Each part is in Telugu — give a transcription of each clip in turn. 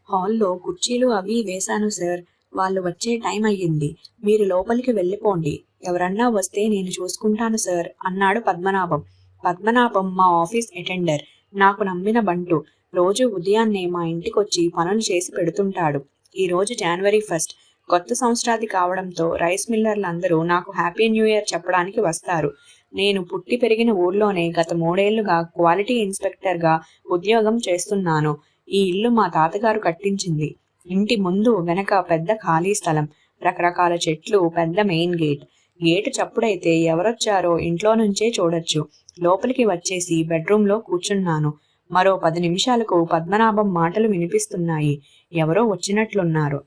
హాల్లో కుర్చీలు అవి వేశాను సార్. వాళ్ళు వచ్చే టైం అయ్యింది. మీరు లోపలికి వెళ్ళిపోండి. ఎవరన్నా వస్తే నేను చూసుకుంటాను సార్ అన్నాడు పద్మనాభం. పద్మనాభం మా ఆఫీస్ అటెండర్. నాకు నమ్మిన బంటు. రోజు ఉదయాన్నే మా ఇంటికొచ్చి పనులు చేసి పెడుతుంటాడు. ఈరోజు జనవరి 1 కొత్త సంవత్సరాది కావడంతో రైస్ మిల్లర్లందరూ నాకు హ్యాపీ న్యూ ఇయర్ చెప్పడానికి వస్తారు. నేను పుట్టి పెరిగిన ఊర్లోనే గత 3 ఏళ్లుగా క్వాలిటీ ఇన్స్పెక్టర్గా ఉద్యోగం చేస్తున్నాను. ఈ ఇల్లు మా తాతగారు కట్టించింది. ఇంటి ముందు వెనక పెద్ద ఖాళీ స్థలం, రకరకాల చెట్లు, పెద్ద మెయిన్ గేట్. గేటు చప్పుడైతే ఎవరొచ్చారో ఇంట్లో నుంచే చూడొచ్చు. లోపలికి వచ్చేసి బెడ్రూమ్లో కూర్చున్నాను. మరో 10 నిమిషాలకు పద్మనాభం మాటలు వినిపిస్తున్నాయి. ఎవరో వచ్చినట్లున్నారు.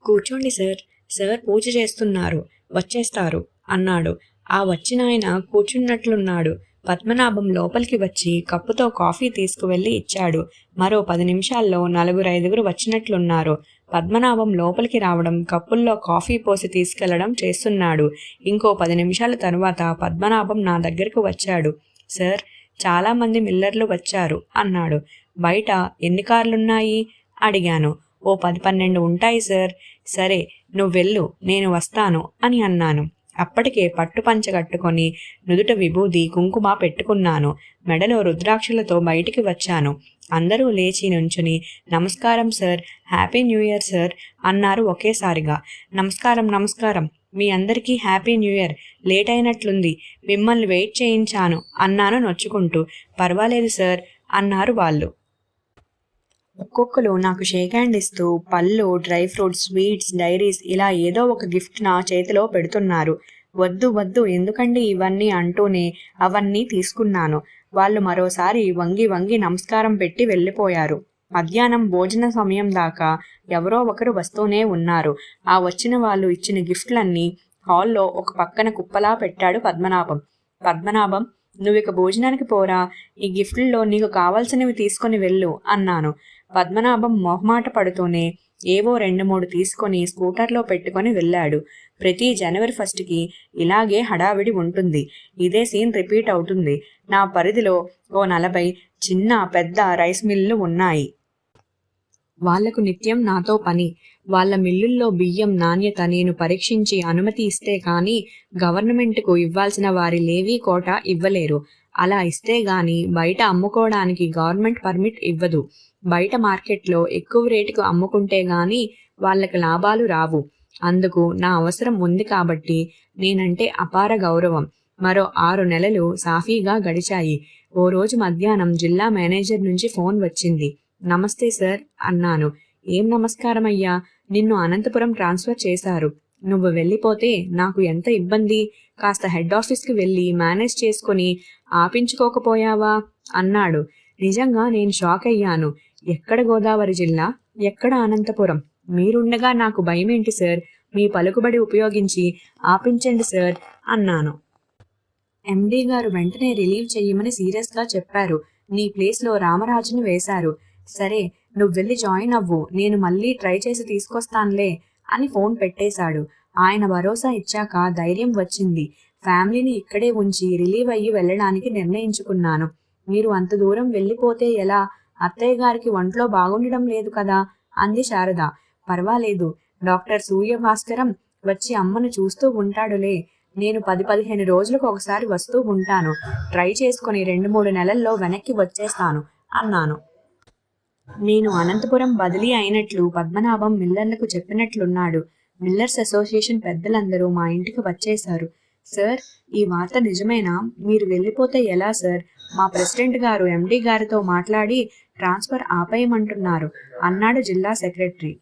కూర్చోండి సార్. సార్ పూజ చేస్తున్నారు, వచ్చేస్తారు అన్నాడు. ఆ వచ్చినాయన కూర్చున్నట్లున్నాడు. పద్మనాభం లోపలికి వచ్చి కప్పుతో కాఫీ తీసుకువెళ్ళి ఇచ్చాడు. మరో 10 నిమిషాల్లో 4-5 వచ్చినట్లున్నారు. పద్మనాభం లోపలికి రావడం, కప్పుల్లో కాఫీ పోసి తీసుకెళ్లడం చేస్తున్నాడు. ఇంకో 10 నిమిషాల తరువాత పద్మనాభం నా దగ్గరకు వచ్చాడు. సార్, చాలామంది మిల్లర్లు వచ్చారు అన్నాడు. బయట ఎన్ని కార్లున్నాయి అడిగాను. ఓ 10-12 ఉంటాయి సార్. సరే, నువ్వెళ్ళు, నేను వస్తాను అని అన్నాను. అప్పటికే పట్టుపంచ కట్టుకొని నుదుట విభూది కుంకుమ పెట్టుకున్నాను. మెడలో రుద్రాక్షలతో బయటికి వచ్చాను. అందరూ లేచి నుంచుని నమస్కారం sir, happy new year sir అన్నారు ఒకేసారిగా. నమస్కారం నమస్కారం, మీ అందరికీ హ్యాపీ న్యూ ఇయర్. లేట్ అయినట్లుంది, మిమ్మల్ని వెయిట్ చేయించాను అన్నాను నొచ్చుకుంటూ. పర్వాలేదు సార్ అన్నారు వాళ్ళు. ఒక్కొక్కరు నాకు షేక్ హ్యాండ్ ఇస్తూ పళ్ళు, డ్రై ఫ్రూట్స్, స్వీట్స్, డైరీస్ ఇలా ఏదో ఒక గిఫ్ట్ నా చేతిలో పెడుతున్నారు. వద్దు వద్దు, ఎందుకండి ఇవన్నీ అంటూనే అవన్నీ తీసుకున్నాను. వాళ్ళు మరోసారి వంగి వంగి నమస్కారం పెట్టి వెళ్ళిపోయారు. మధ్యాహ్నం భోజన సమయం దాకా ఎవరో ఒకరు వస్తూనే ఉన్నారు. ఆ వచ్చిన వాళ్ళు ఇచ్చిన గిఫ్ట్లన్నీ హాల్లో ఒక పక్కన కుప్పలా పెట్టాడు పద్మనాభం. పద్మనాభం, నువ్విక భోజనానికి పోరా, ఈ గిఫ్ట్లలో నీకు కావాల్సినవి తీసుకొని వెళ్ళు అన్నాను. పద్మనాభం మొహమాట పడుతూనే ఏవో 2-3 తీసుకొని స్కూటర్లో పెట్టుకొని వెళ్ళాడు. ప్రతి జనవరి 1కి ఇలాగే హడావిడి ఉంటుంది. ఇదే సీన్ రిపీట్ అవుతుంది. నా పరిధిలో ఓ 40 చిన్న పెద్ద రైస్ మిల్లు ఉన్నాయి. వాళ్లకు నిత్యం నాతో పని. వాళ్ళ మిల్లుల్లో బియ్యం నాణ్యత నేను పరీక్షించి అనుమతి ఇస్తే కానీ గవర్నమెంట్కు ఇవ్వాల్సిన వారి లేవీ కోటా ఇవ్వలేరు. అలా ఇస్తే గాని బయట అమ్ముకోవడానికి గవర్నమెంట్ పర్మిట్ ఇవ్వదు. బయట మార్కెట్లో ఎక్కువ రేటుకు అమ్ముకుంటే గాని వాళ్ళకి లాభాలు రావు. అందుకు నా అవసరం ఉంది కాబట్టి నేనంటే అపార గౌరవం. మరో 6 నెలలు సాఫీగా గడిచాయి. ఓ రోజు మధ్యాహ్నం జిల్లా మేనేజర్ నుంచి ఫోన్ వచ్చింది. నమస్తే సార్ అన్నాను. ఏం నమస్కారం అయ్యా, నిన్ను అనంతపురం ట్రాన్స్ఫర్ చేశారు. నువ్వు వెళ్ళిపోతే నాకు ఎంత ఇబ్బంది. కాస్త హెడ్ ఆఫీస్కి వెళ్ళి మేనేజ్ చేసుకొని ఆపించుకోకపోయావా అన్నాడు. నిజంగా నేను షాక్ అయ్యాను. ఎక్కడ గోదావరి జిల్లా, ఎక్కడ అనంతపురం? మీరుండగా నాకు భయమేంటి సార్? మీ పలుకుబడి ఉపయోగించి ఆపించండి సార్ అన్నాను. ఎండీ గారు వెంటనే రిలీవ్ చెయ్యమని సీరియస్గా చెప్పారు. నీ ప్లేస్లో రామరాజును వేశారు. సరే, నువ్వు వెళ్ళి జాయిన్ అవ్వు, నేను మళ్ళీ ట్రై చేసి తీసుకొస్తానులే అని ఫోన్ పెట్టేశాడు. ఆయన భరోసా ఇచ్చాక ధైర్యం వచ్చింది. ఫ్యామిలీని ఇక్కడే ఉంచి రిలీవ్ అయ్యి వెళ్ళడానికి నిర్ణయించుకున్నాను. మీరు అంత దూరం వెళ్ళిపోతే ఎలా? అత్తయ్య గారికి ఒంట్లో బాగుండడం లేదు కదా అంది శారద. పర్వాలేదు, డాక్టర్ సూర్యభాస్కరం వచ్చి అమ్మను చూస్తూ ఉంటాడులే. నేను 10-15 రోజులకు ఒకసారి వస్తూ ఉంటాను. ట్రై చేసుకుని 2-3 నెలల్లో వెనక్కి వచ్చేస్తాను అన్నాను. నేను అనంతపురం బదిలీ అయినట్లు పద్మనాభం మిల్లర్లకు చెప్పినట్లున్నాడు. మిల్లర్స్ అసోసియేషన్ పెద్దలందరూ మా ఇంటికి వచ్చేశారు. సార్, ఈ వార్త నిజమేనా? మీరు వెళ్ళిపోతే ఎలా సార్? మా ప్రెసిడెంట్ గారు ఎండీ గారితో మాట్లాడి ట్రాన్స్ఫర్ ఆపేయమంటున్నారు అన్నాడు జిల్లా సెక్రటరీ.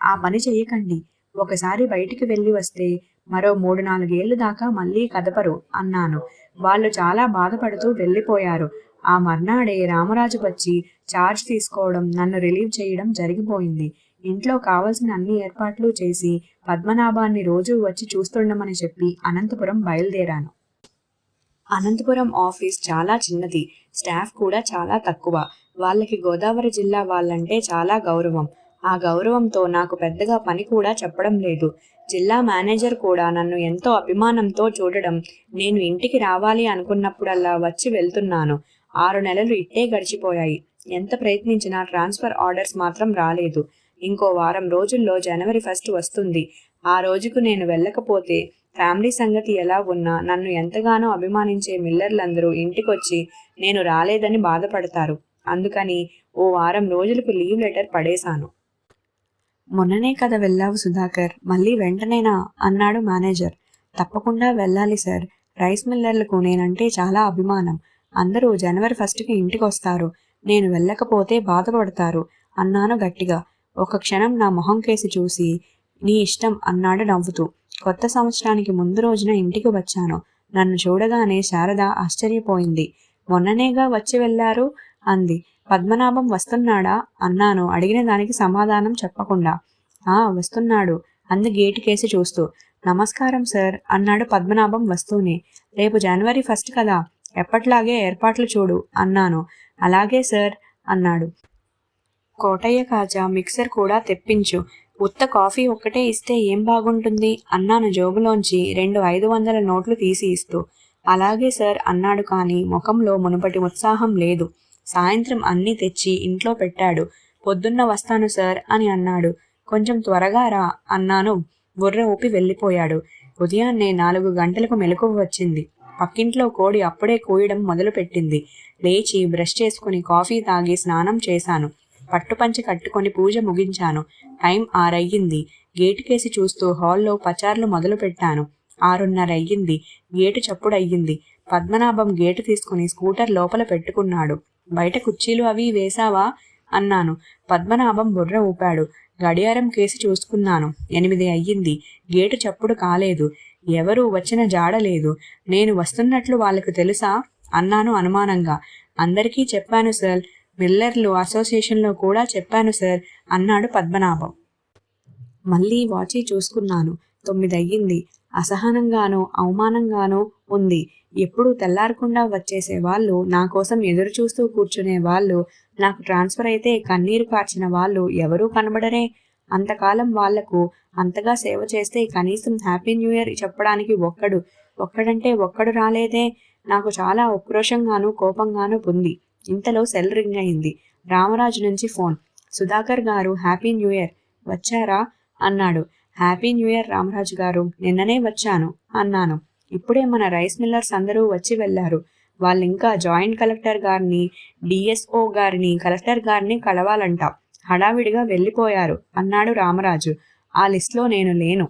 ఆ పని చెయ్యకండి. ఒకసారి బయటికి వెళ్ళి వస్తే మరో 3-4 ఏళ్లు దాకా మళ్ళీ కదపరు అన్నాను. వాళ్ళు చాలా బాధపడుతూ వెళ్ళిపోయారు. ఆ మర్నాడే రామరాజు వచ్చి ఛార్జ్ తీసుకోవడం, నన్ను రిలీవ్ చేయడం జరిగిపోయింది. ఇంట్లో కావలసిన అన్ని ఏర్పాట్లు చేసి పద్మనాభాన్ని రోజూ వచ్చి చూస్తుండమని చెప్పి అనంతపురం బయలుదేరాను. అనంతపురం ఆఫీస్ చాలా చిన్నది. స్టాఫ్ కూడా చాలా తక్కువ. వాళ్ళకి గోదావరి జిల్లా వాళ్ళంటే చాలా గౌరవం. ఆ గౌరవంతో నాకు పెద్దగా పని కూడా చెప్పడం లేదు. జిల్లా మేనేజర్ కూడా నన్ను ఎంతో అభిమానంతో చూడడం, నేను ఇంటికి రావాలి అనుకున్నప్పుడల్లా వచ్చి వెళ్తున్నాను. 6 నెలలు ఇట్టే గడిచిపోయాయి. ఎంత ప్రయత్నించినా ట్రాన్స్ఫర్ ఆర్డర్స్ మాత్రం రాలేదు. ఇంకో వారం రోజుల్లో జనవరి 1 వస్తుంది. ఆ రోజుకు నేను వెళ్ళకపోతే ఫ్యామిలీ సంగతి ఎలా ఉన్నా నన్ను ఎంతగానో అభిమానించే మిల్లర్లందరూ ఇంటికొచ్చి నేను రాలేదని బాధపడతారు. అందుకని ఓ వారం రోజులకు లీవ్ లెటర్ పడేశాను. మొన్ననే కదా వెళ్ళావు సుధాకర్, మళ్ళీ వెంటనేనా అన్నాడు మేనేజర్. తప్పకుండా వెళ్ళాలి సార్. రైస్ మిల్లర్లకు నేనంటే చాలా అభిమానం. అందరూ జనవరి 1కి ఇంటికొస్తారు. నేను వెళ్ళకపోతే బాధపడతారు అన్నాను గట్టిగా. ఒక క్షణం నా మొహం కేసి చూసి నీ ఇష్టం అన్నాడు నవ్వుతూ. కొత్త సంవత్సరానికి ముందు రోజున ఇంటికి వచ్చాను. నన్ను చూడగానే శారద ఆశ్చర్యపోయింది. మొన్ననేగా వచ్చి వెళ్ళారు అంది. పద్మనాభం వస్తున్నాడా అన్నాను అడిగిన దానికి సమాధానం చెప్పకుండా. వస్తున్నాడు అంది గేటు కేసి చూస్తూ. నమస్కారం సార్ అన్నాడు పద్మనాభం వస్తూనే. రేపు జనవరి 1 కదా, ఎప్పట్లాగే ఏర్పాట్లు చూడు అన్నాను. అలాగే సార్ అన్నాడు. కోటయ్య కాజా మిక్సర్ కూడా తెప్పించు. ఉత్త కాఫీ ఒక్కటే ఇస్తే ఏం బాగుంటుంది అన్నాను జోబులోంచి 2 500 నోట్లు తీసి ఇస్తూ. అలాగే సార్ అన్నాడు కానీ ముఖంలో మునుపటి ఉత్సాహం లేదు. సాయంత్రం అన్నీ తెచ్చి ఇంట్లో పెట్టాడు. పొద్దున్న వస్తాను సార్ అని అన్నాడు. కొంచెం త్వరగా రా అన్నాను. బుర్ర ఊపి వెళ్ళిపోయాడు. ఉదయాన్నే 4 గంటలకు మెలకువ వచ్చింది. పక్కింట్లో కోడి అప్పుడే కూయడం మొదలుపెట్టింది. లేచి బ్రష్ చేసుకుని కాఫీ తాగి స్నానం చేశాను. పట్టుపంచి కట్టుకొని పూజ ముగించాను. టైం 6 అయ్యింది. గేటు కేసి చూస్తూ హాల్లో పచార్లు మొదలు పెట్టాను. 6:30 అయ్యింది. గేటు చప్పుడయ్యింది. పద్మనాభం గేటు తీసుకుని స్కూటర్ లోపల పెట్టుకున్నాడు. బయట కుర్చీలు అవి వేశావా అన్నాను. పద్మనాభం బుర్ర ఊపాడు. గడియారం కేసి చూసుకున్నాను. 8 అయ్యింది. గేటు చప్పుడు కాలేదు. ఎవరూ వచ్చిన జాడలేదు. నేను వస్తున్నట్లు వాళ్ళకు తెలుసా అన్నాను అనుమానంగా. అందరికీ చెప్పాను సార్. మిల్లర్లు అసోసియేషన్లో కూడా చెప్పాను సార్ అన్నాడు పద్మనాభం. మళ్ళీ వాచి చూసుకున్నాను. 9 అయ్యింది. అసహనంగానూ అవమానంగానూ ఉంది. ఎప్పుడూ తెల్లారకుండా వచ్చేసే వాళ్ళు, నా కోసం ఎదురు చూస్తూ కూర్చునే వాళ్ళు, నాకు ట్రాన్స్ఫర్ అయితే కన్నీరు కార్చిన వాళ్ళు ఎవరూ కనబడరే. అంతకాలం వాళ్లకు అంతగా సేవ చేస్తే కనీసం హ్యాపీ న్యూ ఇయర్ చెప్పడానికి ఒక్కడంటే ఒక్కడు రాలేదే. నాకు చాలా ఉక్రోషంగానూ కోపంగానూ ఉంది. ఇంతలో సెల్ రింగ్ అయింది. రామరాజు నుంచి ఫోన్. సుధాకర్ గారు హ్యాపీ న్యూ ఇయర్. వచ్చారా అన్నాడు. హ్యాపీ న్యూ ఇయర్ రామరాజు గారు, నిన్ననే వచ్చాను అన్నాను. ఇప్పుడే మన రైస్ మిల్లర్స్ అందరూ వచ్చి వెళ్ళారు. వాళ్ళింకా జాయింట్ కలెక్టర్ గారిని, డిఎస్ఓ గారిని, కలెక్టర్ గారిని కలవాలంట. హడావిడిగా వెళ్ళిపోయారు అన్నాడు రామరాజు. ఆ లిస్ట్లో నేను లేను.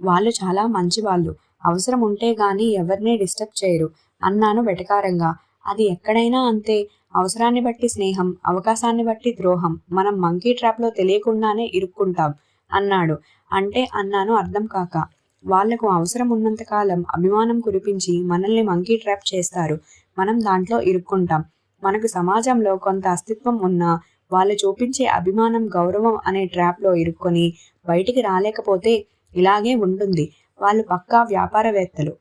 వాళ్ళు చాలా మంచివాళ్ళు. అవసరం ఉంటే గాని ఎవరినీ డిస్టర్బ్ చేయరు అన్నాను వెటకారంగా. అది ఎక్కడైనా అంతే. అవసరాన్ని బట్టి స్నేహం, అవకాశాన్ని బట్టి ద్రోహం. మనం మంకీ ట్రాప్లో తెలియకుండానే ఇరుక్కుంటాం అన్నాడు. అంటే అన్నాను అర్థం కాక. వాళ్లకు అవసరం ఉన్నంతకాలం అభిమానం కురిపించి మనల్ని మంకీ ట్రాప్ చేస్తారు. మనం దాంట్లో ఇరుక్కుంటాం. మనకు సమాజంలో కొంత అస్తిత్వం ఉన్నా వాళ్ళు చూపించే అభిమానం, గౌరవం అనే ట్రాప్లో ఇరుక్కొని బయటికి రాలేకపోతే ఇలాగే ఉంటుంది. వాళ్ళు పక్కా వ్యాపారవేత్తలు.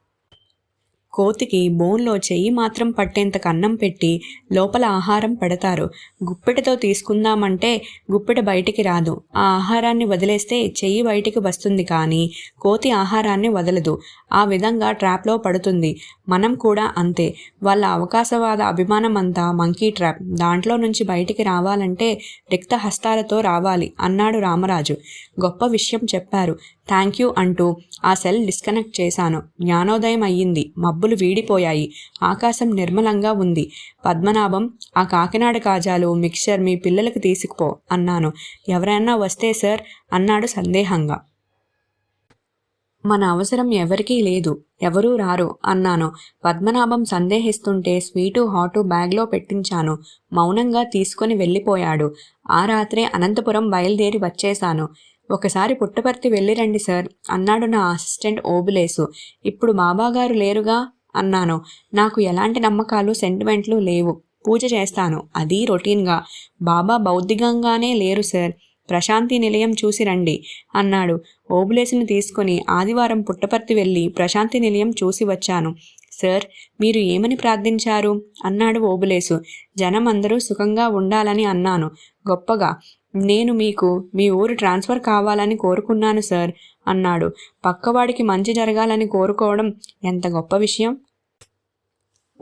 కోతికి బోన్లో చెయ్యి మాత్రం పట్టేంత కన్నం పెట్టి లోపల ఆహారం పెడతారు. గుప్పెటతో తీసుకుందామంటే గుప్పెట బయటికి రాదు. ఆ ఆహారాన్ని వదిలేస్తే చెయ్యి బయటికి వస్తుంది కానీ కోతి ఆహారాన్ని వదలదు. ఆ విధంగా ట్రాప్లో పడుతుంది. మనం కూడా అంతే. వాళ్ళ అవకాశవాద అభిమానం అంతా మంకీ ట్రాప్. దాంట్లో నుంచి బయటికి రావాలంటే రిక్త హస్తాలతో రావాలి అన్నాడు రామరాజు. గొప్ప విషయం చెప్పారు. థ్యాంక్ యూ అంటూ ఆ సెల్ డిస్కనెక్ట్ చేశాను. జ్ఞానోదయం అయ్యింది. మబ్బులు వీడిపోయాయి. ఆకాశం నిర్మలంగా ఉంది. పద్మనాభం, ఆ కాకినాడ కాజాలు, మిక్చర్ మీ పిల్లలకు తీసుకుపో అన్నాను. ఎవరైనా వస్తే సార్ అన్నాడు సందేహంగా. మన అవసరం ఎవరికీ లేదు, ఎవరూ రారు అన్నాను. పద్మనాభం సందేహిస్తుంటే స్వీటు హాటు బ్యాగ్లో పెట్టించాను. మౌనంగా తీసుకొని వెళ్ళిపోయాడు. ఆ రాత్రే అనంతపురం బయలుదేరి వచ్చేశాను. ఒకసారి పుట్టపర్తి వెళ్ళిరండి సార్ అన్నాడు నా అసిస్టెంట్ ఓబులేసు. ఇప్పుడు బాబాగారు లేరుగా అన్నాను. నాకు ఎలాంటి నమ్మకాలు, సెంటిమెంట్లు లేవు. పూజ చేస్తాను, అది రొటీన్గా. బాబా బౌద్ధికంగానే లేరు సార్. ప్రశాంతి నిలయం చూసి రండి అన్నాడు. ఓబులేసుని తీసుకుని ఆదివారం పుట్టపర్తి వెళ్ళి ప్రశాంతి నిలయం చూసి వచ్చాను. సార్, మీరు ఏమని ప్రార్థించారు అన్నాడు ఓబులేసు. జనం అందరూ సుఖంగా ఉండాలని అన్నాను. గొప్పగా. నేను మీకు మీ ఊరు ట్రాన్స్ఫర్ కావాలని కోరుకున్నాను సార్ అన్నాడు. పక్కవాడికి మంచి జరగాలని కోరుకోవడం ఎంత గొప్ప విషయం.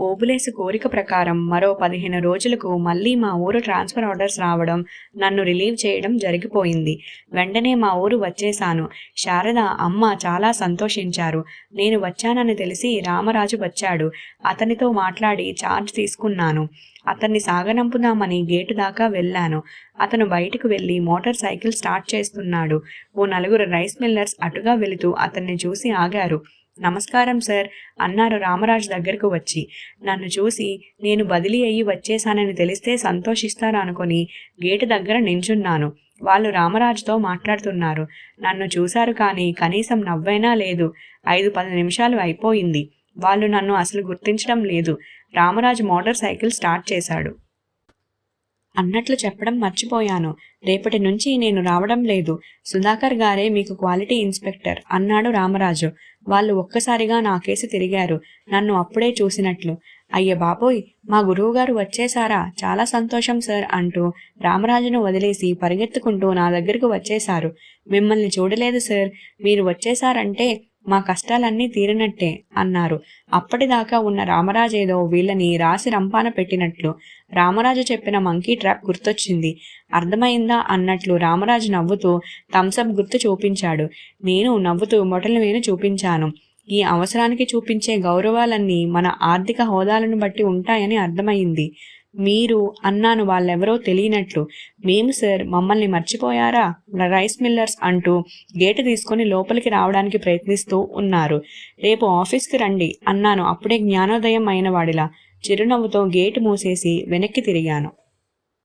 ఓబులేసు కోరిక ప్రకారం మరో 15 రోజులకు మళ్ళీ మా ఊరు ట్రాన్స్ఫర్ ఆర్డర్స్ రావడం, నన్ను రిలీవ్ చేయడం జరిగిపోయింది. వెంటనే మా ఊరు వచ్చేశాను. శారద, అమ్మ చాలా సంతోషించారు. నేను వచ్చానని తెలిసి రామరాజు వచ్చాడు. అతనితో మాట్లాడి ఛార్జ్ తీసుకున్నాను. అతన్ని సాగనంపుదామని గేటు దాకా వెళ్ళాను. అతను బయటకు వెళ్ళి మోటార్ సైకిల్ స్టార్ట్ చేస్తున్నాడు. ఓ 4 రైస్ మిల్లర్స్ అటుగా వెళుతూ అతన్ని చూసి ఆగారు. నమస్కారం సార్ అన్నారు రామరాజు దగ్గరకు వచ్చి. నన్ను చూసి నేను బదిలీ అయ్యి వచ్చేశానని తెలిస్తే సంతోషిస్తారనుకొని గేటు దగ్గర నించున్నాను. వాళ్ళు రామరాజుతో మాట్లాడుతున్నారు. నన్ను చూశారు కానీ కనీసం నవ్వైనా లేదు. 5-10 నిమిషాలు అయిపోయింది. వాళ్ళు నన్ను అసలు గుర్తించడం లేదు. రామరాజు మోటార్ సైకిల్ స్టార్ట్ చేశాడు. అన్నట్లు చెప్పడం మర్చిపోయాను. రేపటి నుంచి నేను రావడం లేదు. సుధాకర్ గారే మీకు క్వాలిటీ ఇన్స్పెక్టర్ అన్నాడు రామరాజు. వాళ్ళు ఒక్కసారిగా నా కేసి తిరిగారు, నన్ను అప్పుడే చూసినట్లు. అయ్య బాబోయ్, మా గురువుగారు వచ్చేశారా? చాలా సంతోషం సార్ అంటూ రామరాజును వదిలేసి పరిగెత్తుకుంటూ నా దగ్గరకు వచ్చేశారు. మిమ్మల్ని చూడలేదు సార్. మీరు వచ్చేశారంటే మా కష్టాలన్నీ తీరినట్టే అన్నారు. అప్పటిదాకా ఉన్న రామరాజేదో వీళ్ళని రాసి రంపాన పెట్టినట్లు. రామరాజు చెప్పిన మంకీ ట్రాప్ గుర్తొచ్చింది. అర్థమైందా అన్నట్లు రామరాజు నవ్వుతూ థమ్సప్ గుర్తు చూపించాడు. నేను నవ్వుతూ మొటలివేలు చూపించాను. ఈ అవసరానికి చూపించే గౌరవాలన్నీ మన ఆర్థిక హోదాలను బట్టి ఉంటాయని అర్థమైంది. మీరు అన్నాను వాళ్ళెవరో తెలియనట్లు. మేము సార్, మమ్మల్ని మర్చిపోయారా? రైస్ మిల్లర్స్ అంటూ గేటు తీసుకుని లోపలికి రావడానికి ప్రయత్నిస్తూ ఉన్నారు. రేపు ఆఫీస్కి రండి అన్నాను అప్పుడే జ్ఞానోదయం అయిన వాడిలా. చిరునవ్వుతో గేటు మూసేసి వెనక్కి తిరిగాను.